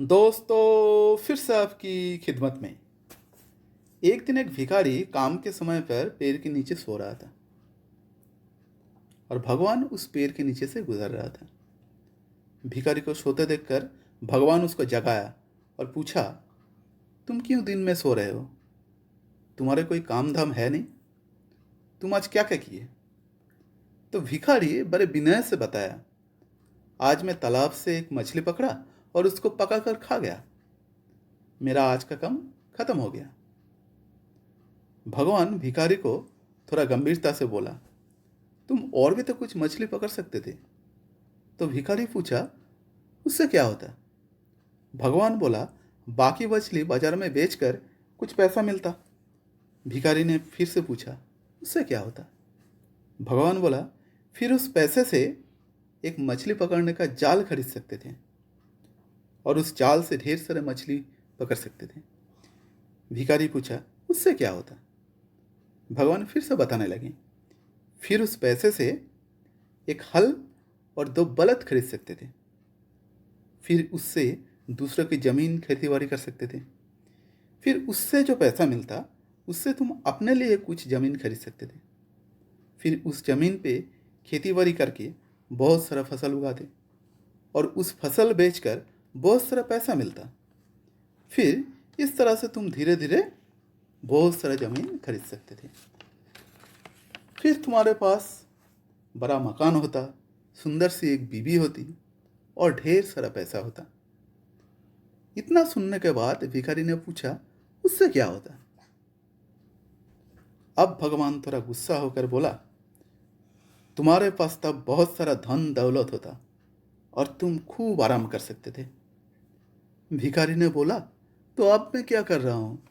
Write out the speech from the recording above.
दोस्तों फिर से आपकी खिदमत में। एक दिन एक भिखारी काम के समय पर पेड़ के नीचे सो रहा था और भगवान उस पेड़ के नीचे से गुजर रहा था। भिखारी को सोते देखकर भगवान उसको जगाया और पूछा, तुम क्यों दिन में सो रहे हो? तुम्हारे कोई काम धाम है नहीं? तुम आज क्या क्या किए? तो भिखारी बड़े विनय से बताया, आज मैं तालाब से एक मछली पकड़ा और उसको पका कर खा गया। मेरा आज का काम खत्म हो गया। भगवान भिखारी को थोड़ा गंभीरता से बोला, तुम और भी तो कुछ मछली पकड़ सकते थे। तो भिखारी पूछा, उससे क्या होता? भगवान बोला, बाकी मछली बाजार में बेचकर कुछ पैसा मिलता। भिखारी ने फिर से पूछा, उससे क्या होता? भगवान बोला, फिर उस पैसे से एक मछली पकड़ने का जाल खरीद सकते थे और उस जाल से ढेर सारे मछली पकड़ सकते थे। भिखारी पूछा, उससे क्या होता? भगवान फिर से बताने लगे, फिर उस पैसे से एक हल और दो बलद खरीद सकते थे। फिर उससे दूसरों की ज़मीन खेती-बाड़ी कर सकते थे। फिर उससे जो पैसा मिलता उससे तुम अपने लिए कुछ ज़मीन खरीद सकते थे। फिर उस ज़मीन पे खेती-बाड़ी करके बहुत सारा फसल उगाते और उस फसल बेचकर बहुत सारा पैसा मिलता। फिर इस तरह से तुम धीरे धीरे बहुत सारा ज़मीन खरीद सकते थे। फिर तुम्हारे पास बड़ा मकान होता, सुंदर सी एक बीवी होती और ढेर सारा पैसा होता। इतना सुनने के बाद भिखारी ने पूछा, उससे क्या होता? अब भगवान थोड़ा गुस्सा होकर बोला, तुम्हारे पास तब बहुत सारा धन दौलत होता और तुम खूब आराम कर सकते थे। भिखारी ने बोला, तो अब मैं क्या कर रहा हूँ?